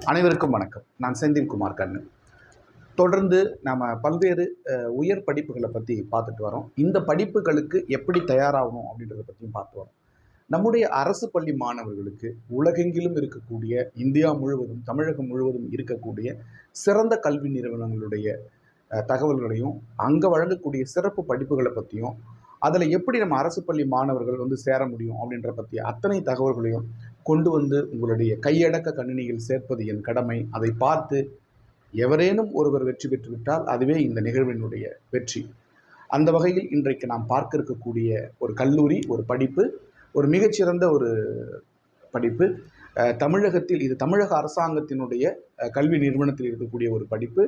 அனைவருக்கும் வணக்கம். நான் செந்தில்குமார் கண்ணு. தொடர்ந்து நாம் பல்வேறு உயர் படிப்புகளை பற்றி பார்த்துட்டு வரோம். இந்த படிப்புகளுக்கு எப்படி தயாராகணும் அப்படின்றத பற்றியும் பார்த்து வரோம். நம்முடைய அரசு பள்ளி மாணவர்களுக்கு உலகெங்கிலும் இருக்கக்கூடிய, இந்தியா முழுவதும், தமிழகம் முழுவதும் இருக்கக்கூடிய சிறந்த கல்வி நிறுவனங்களுடைய தகவல்களையும், அங்கே வழங்கக்கூடிய சிறப்பு படிப்புகளை பற்றியும், அதில் எப்படி நம்ம அரசு பள்ளி மாணவர்கள் வந்து சேர முடியும் அப்படின்ற பற்றிய அத்தனை தகவல்களையும் கொண்டு வந்து உங்களுடைய கையடக்க கணினியில் சேர்ப்பது என் கடமை. அதை பார்த்து எவரேனும் ஒருவர் வெற்றி பெற்றுவிட்டால் அதுவே இந்த நிகழ்வினுடைய வெற்றி. அந்த வகையில் இன்றைக்கு நாம் பார்க்க இருக்கக்கூடிய ஒரு கல்லூரி, ஒரு படிப்பு, ஒரு மிகச்சிறந்த ஒரு படிப்பு. தமிழகத்தில் இது தமிழக அரசாங்கத்தினுடைய கல்வி நிறுவனத்தில் இருக்கக்கூடிய ஒரு படிப்பு.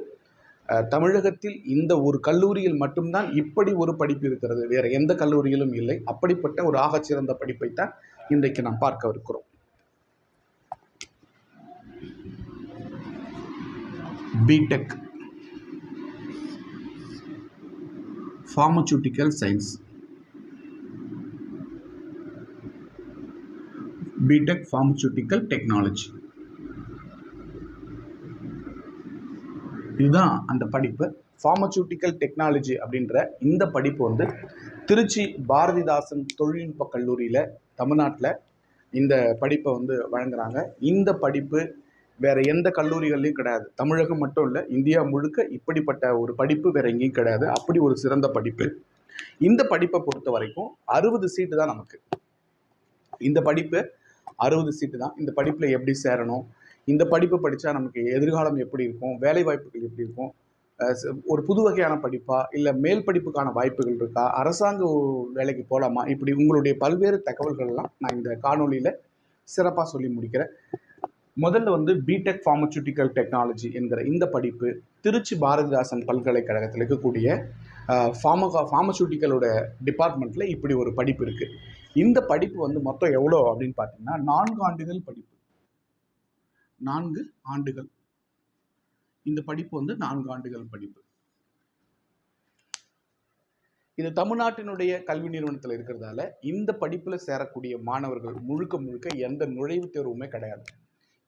தமிழகத்தில் இந்த ஒரு கல்லூரியில் மட்டும்தான் இப்படி ஒரு படிப்பு இருக்கிறது, வேற எந்த கல்லூரியிலும் இல்லை. அப்படிப்பட்ட ஒரு ஆகச்சிறந்த படிப்பைத்தான் இன்றைக்கு நாம் பார்க்க இருக்கிறோம். BTech pharmaceutical science, BTech pharmaceutical technology, இதுதான் அந்த படிப்பு. ஃபார்மசூட்டிக்கல் டெக்னாலஜி அப்படின்ற இந்த படிப்பு வந்து திருச்சி பாரதிதாசன் தொழில்நுட்ப கல்லூரியில் தமிழ்நாட்டில் இந்த படிப்பை வந்து வழங்குறாங்க. இந்த படிப்பு வேறு எந்த கல்லூரிகள்லையும் கிடையாது. தமிழகம் மட்டும் இல்லை, இந்தியா முழுக்க இப்படிப்பட்ட ஒரு படிப்பு வேறு எங்கேயும் கிடையாது. அப்படி ஒரு சிறந்த படிப்பு. இந்த படிப்பை பொறுத்த வரைக்கும் 60 சீட்டு தான் நமக்கு. இந்த படிப்பு 60 சீட்டு தான். இந்த படிப்பில் எப்படி சேரணும், இந்த படிப்பு படித்தா நமக்கு எதிர்காலம் எப்படி இருக்கும், வேலை வாய்ப்புகள் எப்படி இருக்கும், ஒரு புது வகையான படிப்பா, இல்லை மேல் படிப்புக்கான வாய்ப்புகள் இருக்கா, அரசாங்க வேலைக்கு போகலாமா, இப்படி உங்களுடைய பல்வேறு தகவல்கள்லாம் நான் இந்த காணொலியில் சிறப்பாக சொல்லி முடிக்கிறேன். முதல்ல வந்து பிடெக் ஃபார்மசூட்டிக்கல் டெக்னாலஜி என்கிற இந்த படிப்பு திருச்சி பாரதிதாசன் பல்கலைக்கழகத்தில் இருக்கக்கூடிய ஃபார்மசூட்டிக்கலோட டிபார்ட்மெண்ட்டில் இப்படி ஒரு படிப்பு இருக்குது. இந்த படிப்பு வந்து மொத்தம் எவ்வளோ அப்படின்னு பார்த்தீங்கன்னா 4 ஆண்டுகள் படிப்பு. 4 ஆண்டுகள் இந்த படிப்பு வந்து 4 ஆண்டுகள் படிப்பு. இது தமிழ்நாட்டினுடைய கல்வி நிறுவனத்தில் இருக்கிறதால இந்த படிப்பில் சேரக்கூடிய மாணவர்கள் முழுக்க எந்த நுழைவுத் தேர்வுமே கிடையாது.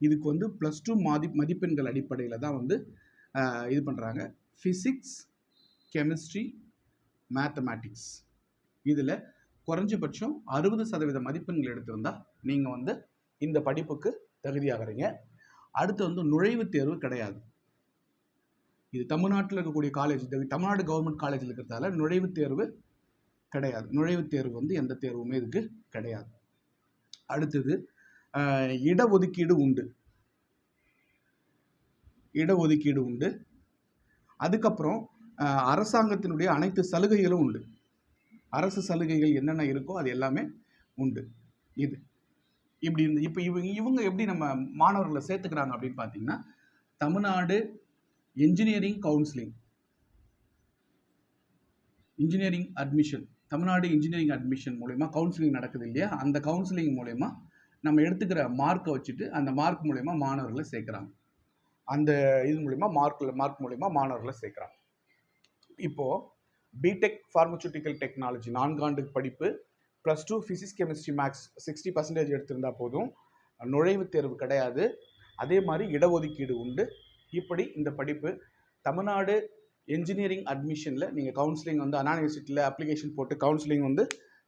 இதுக்கு வந்து +2 மதிப்பெண்கள் அடிப்படையில் தான் வந்து இது பண்ணுறாங்க. ஃபிசிக்ஸ், கெமிஸ்ட்ரி, மேத்தமேட்டிக்ஸ் இதில் குறைஞ்சபட்சம் 60% மதிப்பெண்கள் எடுத்திருந்தால் நீங்கள் வந்து இந்த படிப்புக்கு தகுதியாகிறீங்க. அடுத்து வந்து நுழைவுத் தேர்வு கிடையாது. இது தமிழ்நாட்டில் இருக்கக்கூடிய காலேஜ், தமிழ்நாடு கவர்மெண்ட் காலேஜில் இருக்கிறதால நுழைவுத் தேர்வு கிடையாது. நுழைவுத் தேர்வு வந்து எந்த தேர்வுமே இதுக்கு கிடையாது. அடுத்தது இடஒதுக்கீடு உண்டு. இடஒதுக்கீடு உண்டு. அதுக்கப்புறம் அரசாங்கத்தினுடைய அனைத்து சலுகைகளும் உண்டு. அரசு சலுகைகள் என்னென்ன இருக்கோ அது எல்லாமே உண்டு. இது இப்படி இருந்து இப்போ இவங்க எப்படி நம்ம மாணவர்களை சேர்த்துக்கிறாங்க அப்படின்னு பார்த்தீங்கன்னா, Tamil Nadu engineering counselling, engineering admission, Tamil Nadu engineering admission மூலயமா கவுன்சிலிங் நடக்குது இல்லையா, அந்த கவுன்சிலிங் மூலயமா நம்ம எடுத்துக்கிற மார்க்கை வச்சுட்டு அந்த மார்க் மூலயமா மாணவர்களை சேர்க்குறாங்க. அந்த இது மூலயமா மார்க் மூலயமா மாணவர்களை சேர்க்குறாங்க. இப்போது பிடெக் ஃபார்மசூட்டிக்கல் டெக்னாலஜி 4 ஆண்டு படிப்பு, +2 ஃபிசிக்ஸ், கெமிஸ்ட்ரி, மேக்ஸ் 60% எடுத்திருந்தால் போதும். நுழைவுத் தேர்வு கிடையாது. அதே மாதிரி இடஒதுக்கீடு உண்டு. இப்படி இந்த படிப்பு தமிழ்நாடு இன்ஜினியரிங் அட்மிஷனில் நீங்கள் கவுன்சிலிங் வந்து அண்ணா யூனிவர்சிட்டியில் அப்ளிகேஷன் போட்டு கவுன்சிலிங் வந்து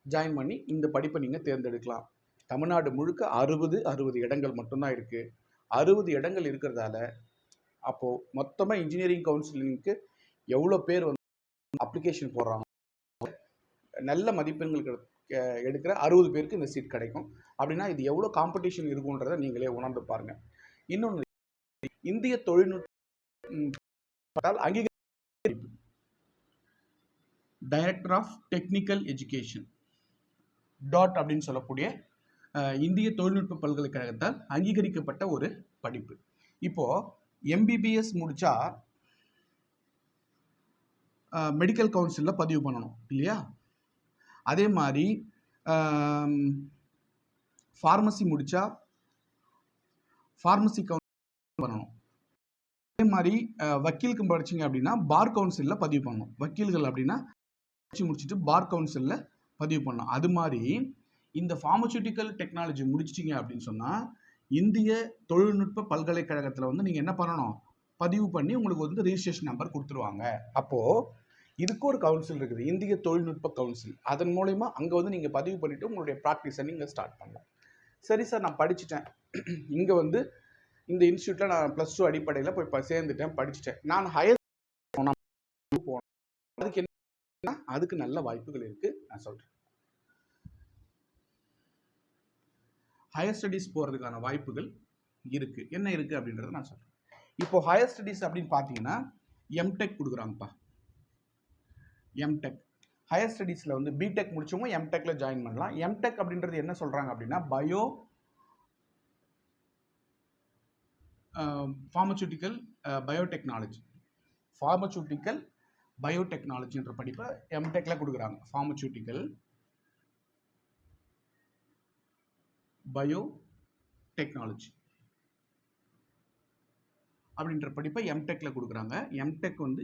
ஜாயின் பண்ணி இந்த படிப்பை நீங்கள் தேர்ந்தெடுக்கலாம். தமிழ்நாடு முழுக்க 60 இடங்கள் மட்டும்தான் இருக்குது. 60 இடங்கள் இருக்கிறதால அப்போது மொத்தமாக இன்ஜினியரிங் கவுன்சிலிங்க்கு எவ்வளோ பேர் வந்து அப்ளிகேஷன் போடுறாங்க, நல்ல மதிப்பெண்கள் எடுக்கிற 60 பேருக்கு இந்த சீட் கிடைக்கும். அப்படின்னா இது எவ்வளோ காம்படிஷன் இருக்குன்றதை நீங்களே உணர்ந்து பாருங்கள். இன்னொன்று, இந்திய தொழில்நுட்ப அங்கீகரிப்பு டைரக்டர் ஆஃப் டெக்னிக்கல் எஜுகேஷன் அப்படின்னு சொல்லக்கூடிய இந்திய தொழில்நுட்ப பல்கலைக்கழகத்தால் அங்கீகரிக்கப்பட்ட ஒரு படிப்பு. இப்போது எம்பிபிஎஸ் முடித்தா மெடிக்கல் கவுன்சிலில் பதிவு பண்ணணும் இல்லையா? அதே மாதிரி ஃபார்மசி முடித்தா ஃபார்மசி கவுன்சில் பண்ணணும். அதே மாதிரி வக்கீலுக்கு படிச்சிங்க அப்படின்னா பார் கவுன்சிலில் பதிவு பண்ணணும். வக்கீல்கள் அப்படின்னா முடிச்சுட்டு பார் கவுன்சிலில் பதிவு பண்ணணும். அது மாதிரி இந்த ஃபார்மசூட்டிக்கல் டெக்னாலஜி முடிச்சிட்டிங்க அப்படின்னு சொன்னால் இந்திய தொழில்நுட்ப பல்கலைக்கழகத்தில் வந்து நீங்கள் என்ன பண்ணணும், பதிவு பண்ணி உங்களுக்கு வந்து ரிஜிஸ்ட்ரேஷன் நம்பர் கொடுத்துருவாங்க. அப்போது இதுக்கு ஒரு கவுன்சில் இருக்குது, இந்திய தொழில்நுட்ப கவுன்சில். அதன் மூலயமா அங்கே வந்து நீங்கள் பதிவு பண்ணிவிட்டு உங்களுடைய ப்ராக்டிஸை நீங்கள் ஸ்டார்ட் பண்ணலாம். சரி சார், நான் படிச்சுட்டேன், இங்கே வந்து இந்த இன்ஸ்டியூட்டில் நான் +2 அடிப்படையில் போய் சேர்ந்துட்டேன், படிச்சுட்டேன், நான் ஹையர் போனேன், அதுக்கு என்ன, அதுக்கு நல்ல வாய்ப்புகள் இருக்குது. நான் சொல்கிறேன், ஹையர் ஸ்டடீஸ் போகிறதுக்கான வாய்ப்புகள் இருக்குது. என்ன இருக்குது அப்படின்றத நான் சொல்கிறேன். இப்போ ஹையர் ஸ்டடீஸ் அப்படின்னு பார்த்தீங்கன்னா எம்டெக் கொடுக்குறாங்கப்பா. எம்டெக் ஹையர் ஸ்டடீஸில் வந்து பிடெக் முடிச்சவங்க எம்டெக்ல ஜாயின் பண்ணலாம். எம்டெக் அப்படின்றது என்ன சொல்கிறாங்க அப்படின்னா ஃபார்மசூட்டிக்கல் பயோடெக்னாலஜின்ற படிப்பை எம்டெக்ல கொடுக்குறாங்க. ஃபார்மசூட்டிக்கல் பயோடெக்னாலஜி அப்படின்ற படிப்பை எம்டெக்ல கொடுக்குறாங்க. எம்டெக் வந்து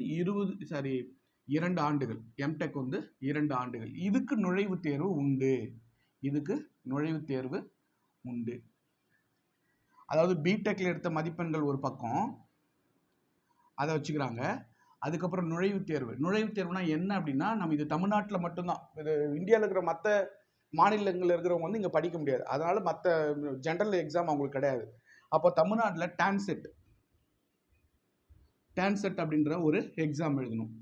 2 ஆண்டுகள். எம்டெக் வந்து 2 ஆண்டுகள். இதுக்கு நுழைவுத் தேர்வு உண்டு. அதாவது பிடெக்ல எடுத்த மதிப்பெண்கள் ஒரு பக்கம், அதை வச்சுக்கிறாங்க. அதுக்கப்புறம் நுழைவுத் தேர்வுனா என்ன அப்படின்னா, நம்ம இது தமிழ்நாட்டில் மட்டும்தான், இது இந்தியாவில் இருக்கிற மற்ற மாநிலங்களில் இருக்கிறவங்க வந்து இங்கே படிக்க முடியாது. அதனால மற்ற ஜென்ரல் எக்ஸாம் அவங்களுக்கு கிடையாது. அப்போ தமிழ்நாட்டில் டான்செட் அப்படின்ற ஒரு எக்ஸாம் எழுதணும்.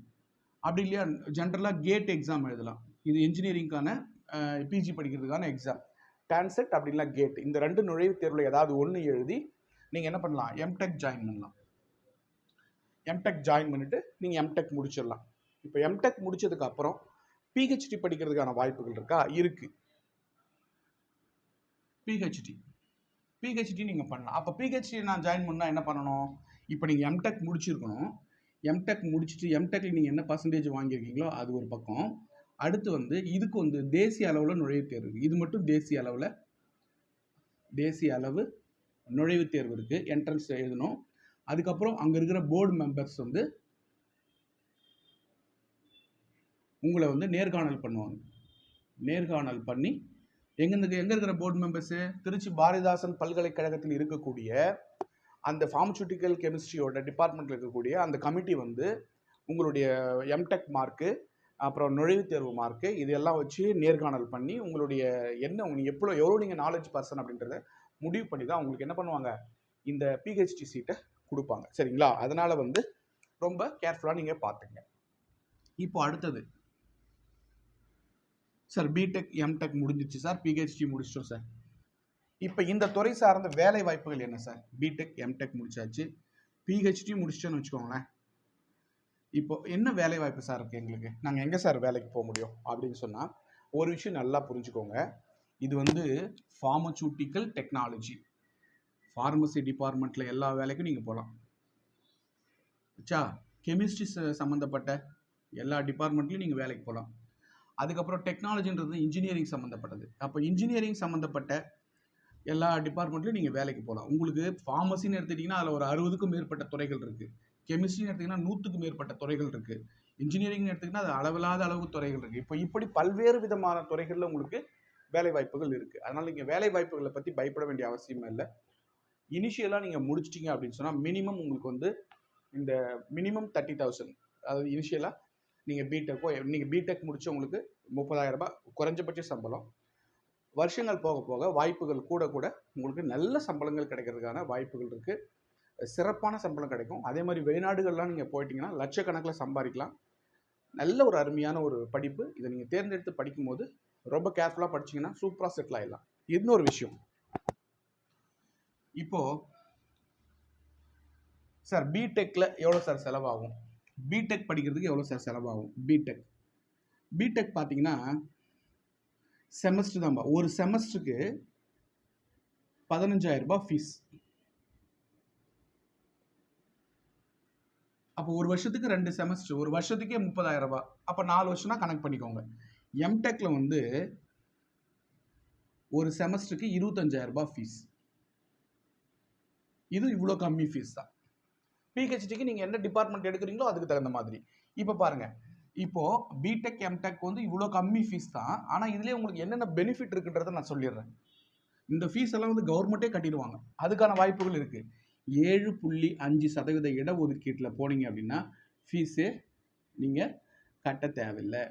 அப்படி இல்லையா ஜென்ரலாக கேட் எக்ஸாம் எழுதலாம். இது இன்ஜினியரிங்கான பிஜி படிக்கிறதுக்கான எக்ஸாம். டான்செட் அப்படின்னா கேட். இந்த 2 நுழைவுத் தேர்வில் ஏதாவது ஒன்று எழுதி நீங்கள் என்ன பண்ணலாம், எம்டெக் ஜாயின் பண்ணலாம். எம்டெக் ஜாயின் பண்ணிவிட்டு நீங்கள் எம்டெக் முடிச்சிடலாம். இப்போ எம்டெக் முடிச்சதுக்கு அப்புறம் பிஹெச்டி படிக்கிறதுக்கான வாய்ப்புகள் இருக்கா? இருக்குது. பிஹெச்டி நீங்கள் பண்ணலாம். அப்போ பிஹெச்டி நான் ஜாயின் பண்ணால் என்ன பண்ணணும், இப்போ நீங்கள் எம்டெக் முடிச்சிருக்கணும். எம்டெக் முடிச்சுட்டு எம்டெக்கில் நீங்கள் என்ன பர்சன்டேஜ் வாங்கியிருக்கீங்களோ அது ஒரு பக்கம். அடுத்து வந்து இதுக்கு வந்து தேசிய அளவில் நுழைவுத் தேர்வு இருக்குது. இது மட்டும் தேசிய அளவு நுழைவுத் தேர்வு இருக்குது. என்ட்ரன்ஸ் எழுதணும். அதுக்கப்புறம் அங்கே இருக்கிற போர்டு மெம்பர்ஸ் வந்து உங்களை வந்து நேர்காணல் பண்ணுவாங்க. நேர்காணல் பண்ணி எங்கே இருக்கிற போர்டு மெம்பர்ஸு, திருச்சி பாரதிதாசன் பல்கலைக்கழகத்தில் இருக்கக்கூடிய அந்த ஃபார்மசூட்டிக்கல் கெமிஸ்ட்ரியோட டிபார்ட்மெண்ட்டில் இருக்கக்கூடிய அந்த கமிட்டி வந்து உங்களுடைய எம்டெக் மார்க்கு, அப்புறம் நுழைவுத் தேர்வு மார்க்கு, இதெல்லாம் வச்சு நேர்காணல் பண்ணி உங்களுடைய நீங்கள் எவ்வளோ நீங்கள் நாலேஜ் பர்சன் அப்படின்றத முடிவு பண்ணி தான் உங்களுக்கு என்ன பண்ணுவாங்க, இந்த பிஹெச்டி சீட்டை கொடுப்பாங்க. சரிங்களா? அதனால் வந்து ரொம்ப கேர்ஃபுல்லாக நீங்கள் பார்த்துங்க. இப்போ அடுத்தது சார், பிடெக் எம்டெக் முடிஞ்சிச்சு சார், பிஹெச்டி முடிச்சிட்டோம் சார். இப்போ இந்த துறை சார்ந்த வேலை வாய்ப்புகள் என்ன சார்? பிடெக் எம்டெக் முடிச்சாச்சு, பிஹெச்டி முடிச்சிட்டோன்னு வச்சுக்கோங்களேன். இப்போ என்ன வேலை வாய்ப்பு சார் இருக்குது எங்களுக்கு, நாங்கள் எங்கே சார் வேலைக்கு போக முடியும் அப்படின்னு சொன்னால், ஒரு விஷயம் நல்லா புரிஞ்சுக்கோங்க. இது வந்து ஃபார்மசூட்டிக்கல் டெக்னாலஜி, ஃபார்மசி டிபார்ட்மெண்ட்டில் எல்லா வேலைக்கும் நீங்கள் போகலாம். கெமிஸ்ட்ரி சம்மந்தப்பட்ட எல்லா டிபார்ட்மெண்ட்லையும் நீங்கள் வேலைக்கு போகலாம். அதுக்கப்புறம் டெக்னாலஜின்றது இன்ஜினியரிங் சம்மந்தப்பட்டது. அப்போ இன்ஜினியரிங் சம்மந்தப்பட்ட எல்லா டிபார்ட்மெண்ட்லையும் நீங்கள் வேலைக்கு போகலாம். உங்களுக்கு ஃபார்மசின்னு எடுத்துட்டிங்கன்னா அதில் ஒரு 60க்கும் மேற்பட்ட துறைகள் இருக்குது. கெமிஸ்ட்ரின்னு எடுத்திங்கன்னா 100க்கும் மேற்பட்ட துறைகள் இருக்குது. இன்ஜினியரிங் எடுத்திங்கன்னா அது அளவில்லாத அளவுக்கு துறைகள் இருக்குது. இப்போ இப்படி பல்வேறு விதமான துறைகளில் உங்களுக்கு வேலை வாய்ப்புகள் இருக்குது. அதனால் நீங்கள் வேலை வாய்ப்புகளை பற்றி பயப்பட வேண்டிய அவசியமே இல்லை. இனிஷியலாக நீங்கள் முடிச்சிட்டிங்க அப்படின்னு சொன்னால் மினிமம் உங்களுக்கு வந்து இந்த மினிமம் 30,000, அதாவது இனிஷியலாக நீங்கள் பிடெக் முடிச்சு உங்களுக்கு 30,000 ரூபாய் குறைஞ்சபட்ச சம்பளம். வருஷங்கள் போக போக வாய்ப்புகள் கூட உங்களுக்கு நல்ல சம்பளங்கள் கிடைக்கிறதுக்கான வாய்ப்புகள் இருக்குது. சிறப்பான சம்பளம் கிடைக்கும். அதே மாதிரி வெளிநாடுகள்லாம் நீங்கள் போயிட்டீங்கன்னா லட்சக்கணக்கில் சம்பாதிக்கலாம். நல்ல ஒரு அருமையான ஒரு படிப்பு. இதை நீங்கள் தேர்ந்தெடுத்து படிக்கும்போது ரொம்ப கேர்ஃபுல்லாக படிச்சிங்கன்னா சூப்பராக செட்டில் ஆகிடலாம். இன்னொரு விஷயம், இப்போது சார் பிடெக்கில் எவ்வளோ சார் செலவாகும், பிடெக் படிக்கிறதுக்கு எவ்வளோ சார் செலவாகும்? பிடெக் பார்த்தீங்கன்னா செமஸ்டர் தான்ப்பா. ஒரு செமஸ்டருக்கு 15,000 ரூபாய் ஃபீஸ். அப்போ ஒரு வருஷத்துக்கு 2 செமஸ்டர், ஒரு வருஷத்துக்கே 30,000 ரூபாய். அப்போ 4 வருஷம்னா கணக்கு பண்ணிக்கோங்க. எம்டெக்ல வந்து ஒரு செமஸ்டருக்கு 25,000 ரூபாய் ஃபீஸ். இது இவ்வளோ கம்மி ஃபீஸ் தான். பிஹெச்டிக்கு நீங்கள் என்ன டிபார்ட்மெண்ட் எடுக்கிறீங்களோ அதுக்கு தகுந்த மாதிரி. இப்போ பாருங்கள், இப்போது பிடெக் எம்டெக் வந்து இவ்வளோ கம்மி ஃபீஸ் தான். ஆனால் இதுலேயே உங்களுக்கு என்னென்ன பெனிஃபிட் இருக்குன்றதை நான் சொல்லிடுறேன். இந்த ஃபீஸ் எல்லாம் வந்து கவர்மெண்ட்டே கட்டிடுவாங்க. அதுக்கான வாய்ப்புகள் இருக்குது. 7.5% இடஒதுக்கீட்டில் போனீங்க அப்படின்னா ஃபீஸே நீங்கள் கட்ட தேவையில்லை.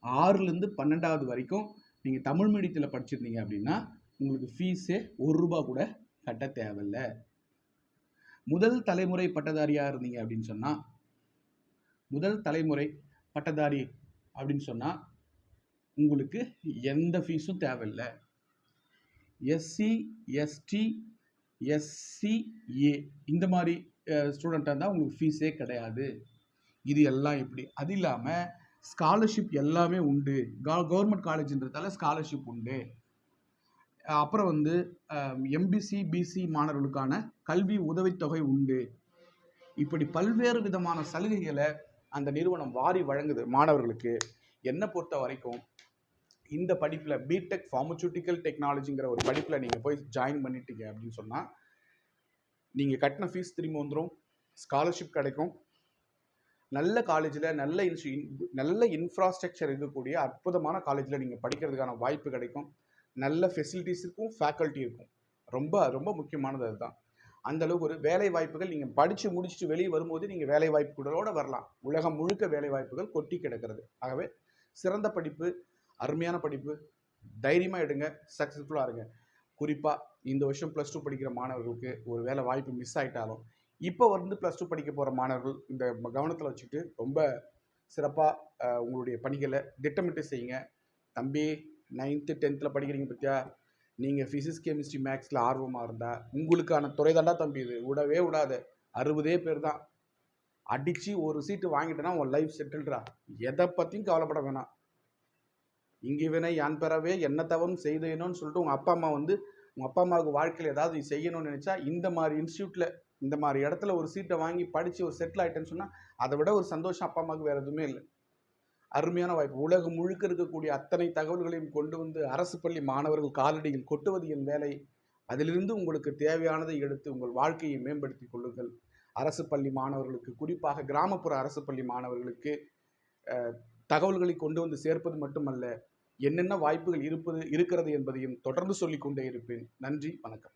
6லேருந்து 12வது வரைக்கும் நீங்கள் தமிழ் மீடியத்தில் படிச்சிருந்தீங்க அப்படின்னா உங்களுக்கு ஃபீஸே ₹1 கூட கட்ட தேவையில்லை. முதல் தலைமுறை பட்டதாரியாக இருந்தீங்க அப்படின்னு சொன்னால் உங்களுக்கு எந்த ஃபீஸும் தேவையில்லை. எஸ்சி, எஸ்டி, எஸ்சிஏ இந்த மாதிரி ஸ்டூடெண்ட்டாக இருந்தால் உங்களுக்கு ஃபீஸே கிடையாது. இது எல்லாம் எப்படி? அது இல்லாமல் ஸ்காலர்ஷிப் எல்லாமே உண்டு. கவர்மெண்ட் காலேஜ்ன்றதால ஸ்காலர்ஷிப் உண்டு. அப்புறம் வந்து எம்பிசி, பிசி மாணவர்களுக்கான கல்வி உதவித்தொகை உண்டு. இப்படி பல்வேறு விதமான சலுகைகளை அந்த நிறுவனம் வாரி வழங்குது மாணவர்களுக்கு. என்னை பொறுத்த வரைக்கும் இந்த படிப்பில் பிடெக் ஃபார்மசூட்டிக்கல் டெக்னாலஜிங்கிற ஒரு படிப்பில் நீங்கள் போய் ஜாயின் பண்ணிட்டீங்க அப்படின்னு சொன்னால் நீங்கள் கட்டின ஃபீஸ் திரும்பி வந்துடும், ஸ்காலர்ஷிப் கிடைக்கும், நல்ல காலேஜில் நல்ல இன்ஃப்ராஸ்ட்ரக்சர் இருக்கக்கூடிய அற்புதமான காலேஜில் நீங்கள் படிக்கிறதுக்கான வாய்ப்பு கிடைக்கும். நல்ல ஃபெசிலிட்டிஸ் இருக்கும், ஃபேக்கல்ட்டி இருக்கும். ரொம்ப ரொம்ப முக்கியமானது அதுதான். அந்தளவுக்கு ஒரு வேலை வாய்ப்புகள் நீங்கள் படித்து முடிச்சுட்டு வெளியே வரும்போது நீங்கள் வேலை வாய்ப்புகளோடு வரலாம். உலகம் முழுக்க வேலை வாய்ப்புகள் கொட்டி கிடக்கிறது. ஆகவே சிறந்த படிப்பு, அருமையான படிப்பு, தைரியமாக எடுங்க, சக்ஸஸ்ஃபுல்லாக இருங்க. குறிப்பாக இந்த வருஷம் +2 படிக்கிற மாணவர்களுக்கு ஒரு வேலை வாய்ப்பு மிஸ் ஆகிட்டாலும் இப்போ வந்து +2 படிக்க போகிற மாணவர்கள் இந்த கவனத்தில் வச்சுட்டு ரொம்ப சிறப்பாக உங்களுடைய பணிகளை திட்டமிட்டு செய்யுங்க. தம்பி 9th 10th படிக்கிறீங்க பற்றியா, நீங்கள் ஃபிசிக்ஸ், கெமிஸ்ட்ரி, மேக்ஸில் ஆர்வமாக இருந்தால் உங்களுக்கான துறை தாண்டா தம்பி. இது விடவே விடாது. 60 பேர் தான் அடித்து ஒரு சீட்டு வாங்கிட்டேன்னா உன் லைஃப் செட்டில்டா. எதை பற்றியும் கவலைப்பட வேணாம். இங்கே வினை யான் பெறவே என்ன தவம் செய்தேனோன்னு சொல்லிட்டு உங்கள் அப்பா அம்மாவுக்கு வாழ்க்கையில் ஏதாவது செய்யணும்னு நினச்சா இந்த மாதிரி இன்ஸ்டியூட்டில், இந்த மாதிரி இடத்துல ஒரு சீட்டை வாங்கி படித்து ஒரு செட்டில் ஆகிட்டேன்னு சொன்னால் அதை விட ஒரு சந்தோஷம் அப்பா அம்மாவுக்கு வேறு எதுவுமே இல்லை. அருமையான வாய்ப்பு. உலகம் முழுக்க இருக்கக்கூடிய அத்தனை தகவல்களையும் கொண்டு வந்து அரசு பள்ளி மாணவர்கள் காலடியில் கொட்டுவது என் வேலை. அதிலிருந்து உங்களுக்கு தேவையானதை எடுத்து உங்கள் வாழ்க்கையை மேம்படுத்தி கொள்ளுங்கள். அரசு பள்ளி மாணவர்களுக்கு, குறிப்பாக கிராமப்புற அரசு பள்ளி மாணவர்களுக்கு தகவல்களை கொண்டு வந்து சேர்ப்பது மட்டுமல்ல, என்னென்ன வாய்ப்புகள் இருக்கிறது என்பதையும் தொடர்ந்து சொல்லிக்கொண்டே இருப்பேன். நன்றி, வணக்கம்.